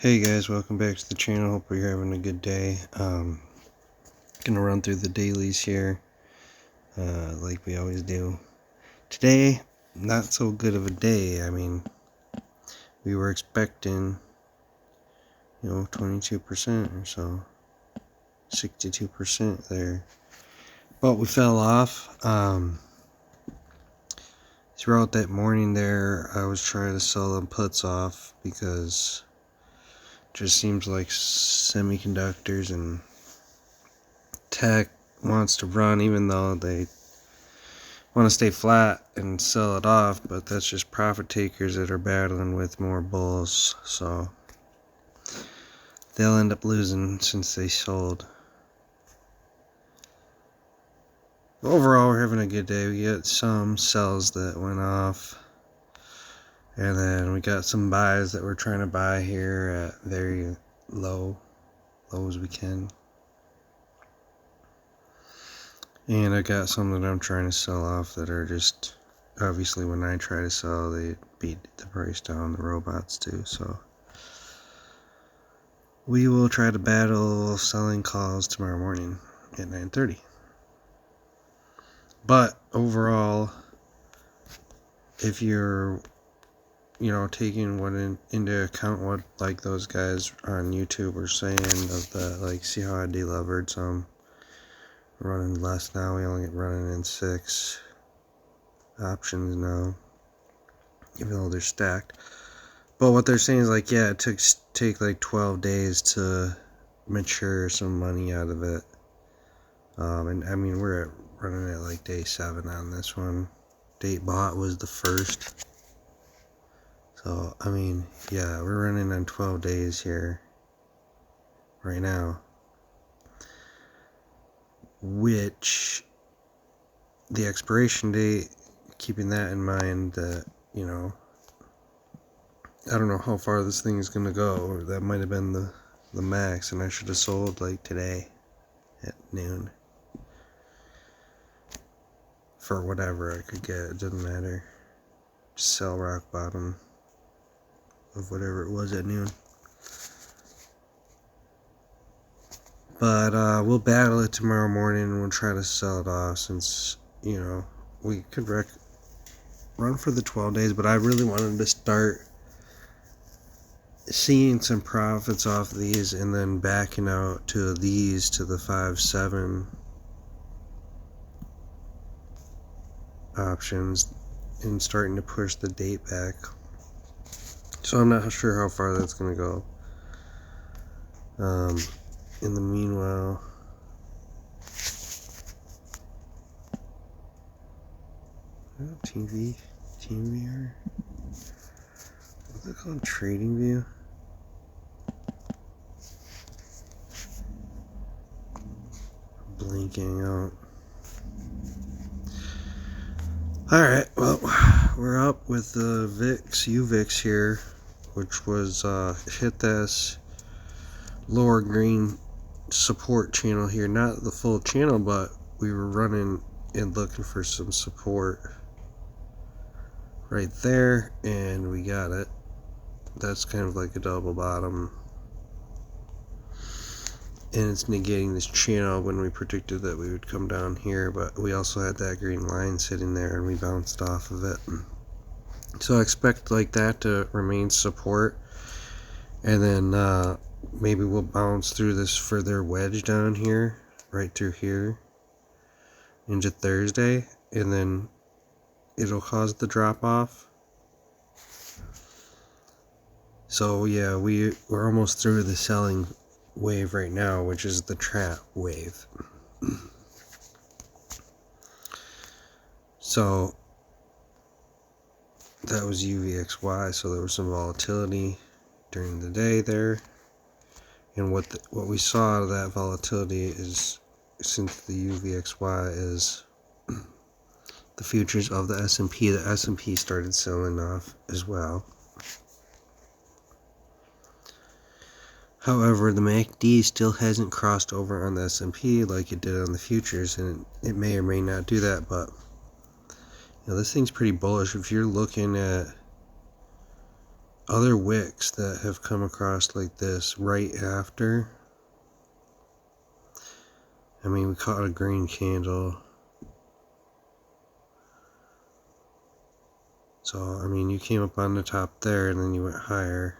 Hey guys, welcome back to the channel. Hope you're having a good day. Gonna run through the dailies here, like we always do. Today, not so good of a day. I mean, we were expecting, 22% or so, 62% there, but we fell off. Throughout that morning there, I was trying to sell them puts off because just seems like semiconductors and tech wants to run, even though they want to stay flat and sell it off, but that's just profit takers that are battling with more bulls, so they'll end up losing since they sold. Overall, we're having a good day. We got some sells that went off, and then we got some buys that we're trying to buy here at very low as we can. And I got some that I'm trying to sell off that are just, obviously when I try to sell, they beat the price down, the robots do. So we will try to battle selling calls tomorrow morning at 9:30. But overall, if you're taking into account what like those guys on YouTube were saying of the, like, see how I delevered some, running less now, we only get running in 6 options now, even though they're stacked. But what they're saying is, like, yeah, it take like 12 days to mature some money out of it. And I mean, we're running at like day 7 on this one. Date bought was the 1st. So, I mean, yeah, we're running on 12 days here right now. Which, the expiration date, keeping that in mind, that, I don't know how far this thing is going to go, or that might have been the max, and I should have sold like today at noon for whatever I could get. It doesn't matter. Just sell rock bottom of whatever it was at noon. But we'll battle it tomorrow morning, and we'll try to sell it off, since we could run for the 12 days, but I really wanted to start seeing some profits off these and then backing out to these, to the 5-7 options, and starting to push the date back. So I'm not sure how far that's going to go. In the meanwhile, TeamViewer, what's it called? Trading View. Blinking out. Alright, well, we're up with the UVIX here, which was hit this lower green support channel here. Not the full channel, but we were running and looking for some support right there, and we got it. That's kind of like a double bottom, and it's negating this channel when we predicted that we would come down here, but we also had that green line sitting there and we bounced off of it. So I expect like that to remain support, and then maybe we'll bounce through this further wedge down here, right through here into Thursday, and then it'll cause the drop off. So yeah, we're almost through the selling wave right now, which is the trap wave. So that was UVXY, so there was some volatility during the day there, and what we saw out of that volatility is, since the UVXY is the futures of the S&P, the S&P started selling off as well. However, the MACD still hasn't crossed over on the S&P like it did on the futures, and it may or may not do that, but this thing's pretty bullish. If you're looking at other wicks that have come across like this right after. I mean, we caught a green candle. So, I mean, you came up on the top there and then you went higher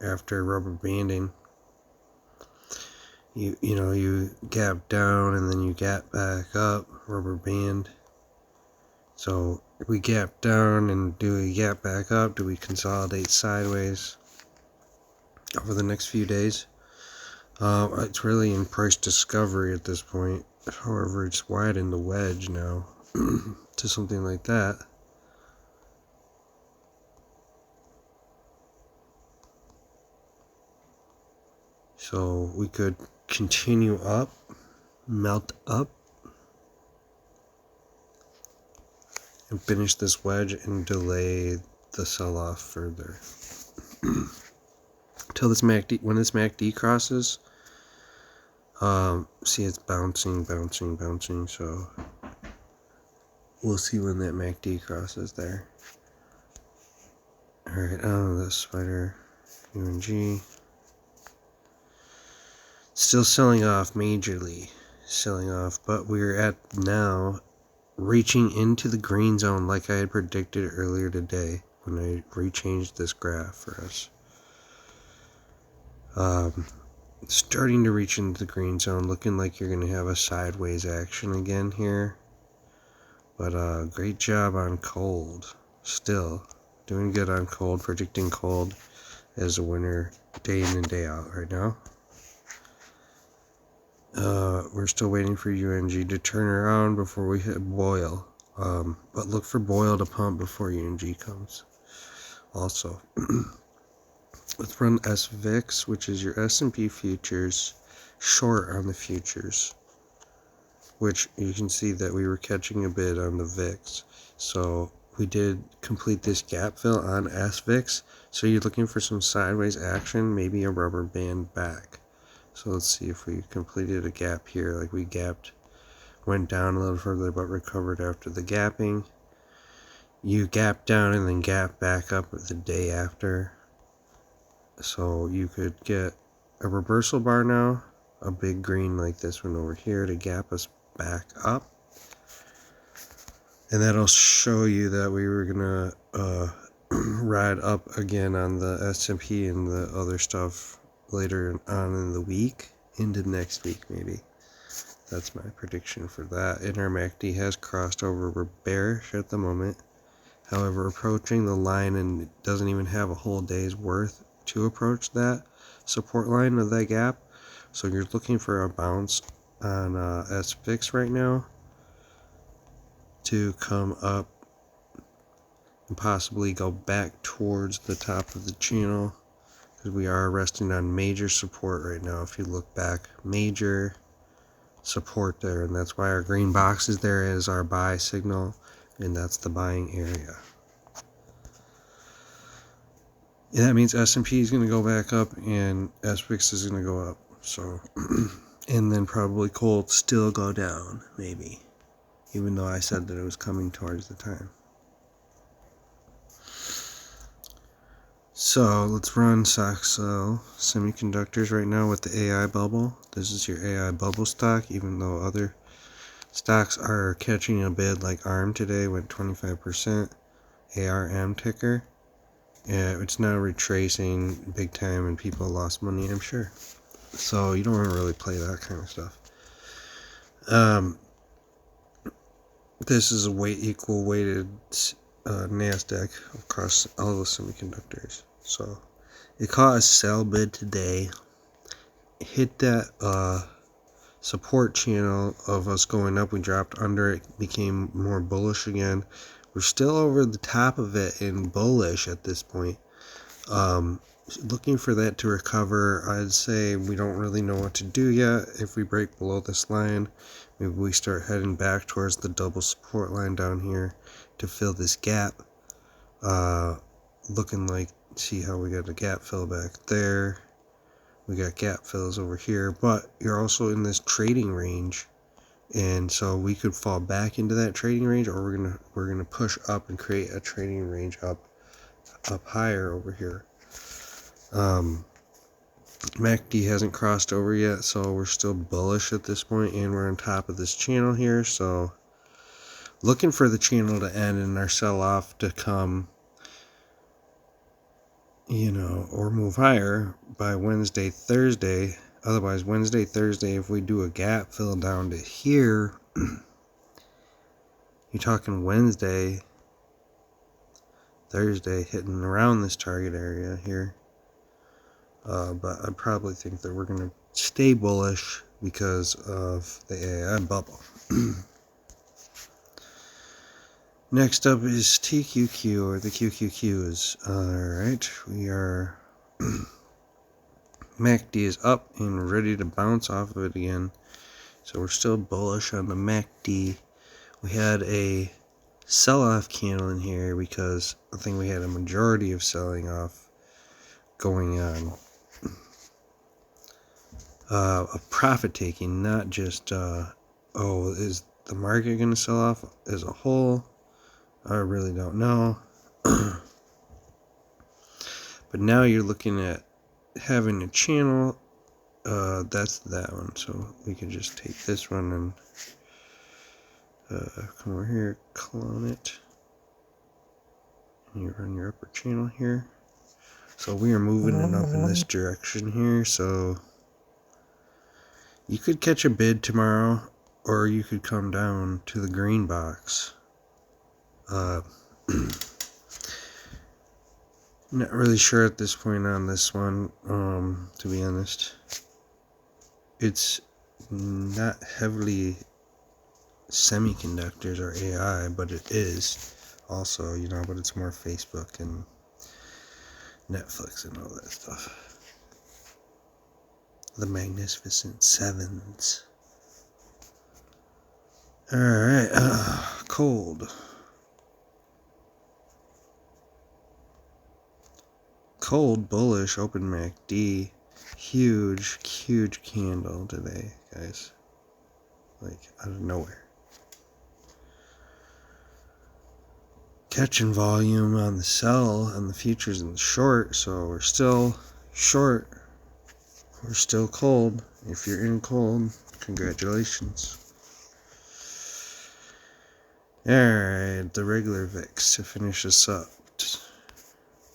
after rubber banding. You know, you gap down and then you gap back up, rubber band. So, if we gap down and do we gap back up? Do we consolidate sideways over the next few days? It's really in price discovery at this point. However, it's widened the wedge now to something like that. So we could continue up, melt up, and finish this wedge and delay the sell-off further. Till this MACD, when this MACD crosses, see it's bouncing, so we'll see when that MACD crosses there. Alright, the spider, UNG. Still selling off, majorly selling off, but we're at now reaching into the green zone like I had predicted earlier today when I rechanged this graph for us. Starting to reach into the green zone, looking like you're going to have a sideways action again here. But great job on cold. Still doing good on cold, predicting cold as a winner day in and day out right now. We're still waiting for UNG to turn around before we hit boil. But look for boil to pump before UNG comes. Also, let's run svix, which is your S&P futures, short on the futures, which you can see that we were catching a bid on the VIX. So we did complete this gap fill on svix. So you're looking for some sideways action, maybe a rubber band back. So let's see if we completed a gap here, like we gapped, went down a little further but recovered after the gapping. You gap down and then gap back up the day after. So you could get a reversal bar now, a big green like this one over here to gap us back up. And that'll show you that we were gonna ride up again on the S&P and the other stuff later on in the week, into next week maybe. That's my prediction for that. And our MACD has crossed over. We're bearish at the moment. However, approaching the line, and it doesn't even have a whole day's worth to approach that support line of that gap. So you're looking for a bounce on svix right now to come up and possibly go back towards the top of the channel, because we are resting on major support right now. If you look back, major support there, and that's why our green box is there as our buy signal, and that's the buying area. And that means S&P is going to go back up and svix is going to go up. So, and then probably gold still go down, maybe, even though I said that it was coming towards the time. So let's run SVix Semiconductors right now with the AI bubble. This is your AI bubble stock, even though other stocks are catching a bid, like ARM today went 25%, ARM ticker. Yeah, it's now retracing big time and people lost money, I'm sure. So you don't want to really play that kind of stuff. This is a equal weighted Nasdaq across all the semiconductors. So it caught a sell bid today, hit that support channel of us going up. We dropped under it, became more bullish again. We're still over the top of it and bullish at this point. Looking for that to recover. I'd say we don't really know what to do yet. If we break below this line, maybe we start heading back towards the double support line down here to fill this gap. Looking like, see how we got a gap fill back there. We got gap fills over here, but you're also in this trading range, and so we could fall back into that trading range, or we're gonna push up and create a trading range up higher over here. MACD hasn't crossed over yet, so we're still bullish at this point, and we're on top of this channel here, so looking for the channel to end and our sell-off to come, you know, or move higher by Wednesday, Thursday. Otherwise, Wednesday, Thursday, if we do a gap fill down to here, you're talking Wednesday, Thursday, hitting around this target area here. But I probably think that we're going to stay bullish because of the AI bubble. Next up is TQQ, or the QQQs. Alright, we are... MACD is up and ready to bounce off of it again. So we're still bullish on the MACD. We had a sell-off candle in here because I think we had a majority of selling off going on. A profit taking, not just, oh, is the market going to sell off as a whole? I really don't know. But now you're looking at having a channel. That's that one. So we can just take this one and come over here, clone it. And you run your upper channel here. So we are moving it up in this direction here. So you could catch a bid tomorrow, or you could come down to the green box. Not really sure at this point on this one, to be honest. It's not heavily semiconductors or AI, but it is also, you know, but it's more Facebook and Netflix and all that stuff. The Magnificent Sevens. Alright, cold. Cold bullish open MACD. Huge candle today, guys. Like, out of nowhere. Catching volume on the sell, on the futures and the short, so we're still short. We're still cold. If you're in cold, congratulations. Alright, the regular VIX to finish this up.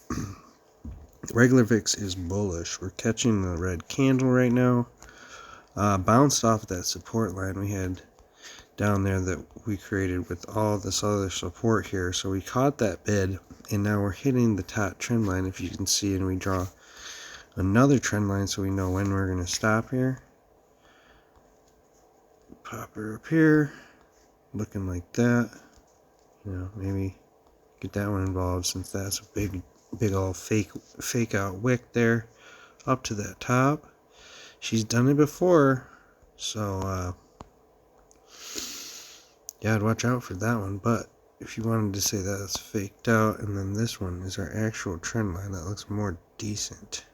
The regular VIX is bullish. We're catching the red candle right now. Bounced off that support line we had down there that we created with all this other support here. So we caught that bid, and now we're hitting the top trend line, if you can see, and we draw another trend line so we know when we're going to stop here. Pop her up here, looking like that. You know, maybe get that one involved since that's a big old fake out wick there up to that top. She's done it before, so yeah, I'd watch out for that one. But if you wanted to say that's faked out, and then this one is our actual trend line, that looks more decent.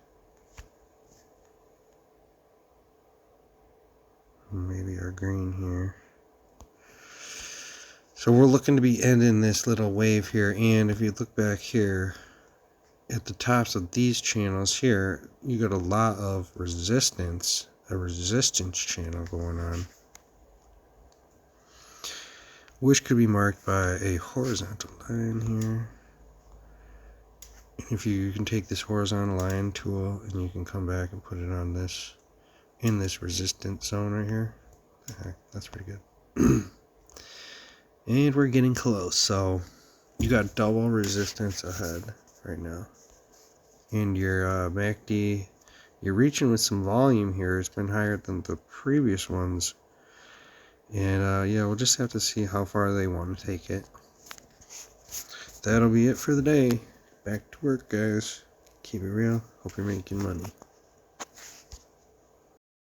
Maybe our green here. So we're looking to be ending this little wave here, and if you look back here at the tops of these channels here, you got a lot of resistance, a resistance channel going on, which could be marked by a horizontal line here. And if you can take this horizontal line tool and you can come back and put it on this, in this resistance zone right here. That's pretty good. And we're getting close, so you got double resistance ahead right now. And your MACD, you're reaching with some volume here. It's been higher than the previous ones. And yeah, we'll just have to see how far they want to take it. That'll be it for the day. Back to work, guys. Keep it real. Hope you're making money.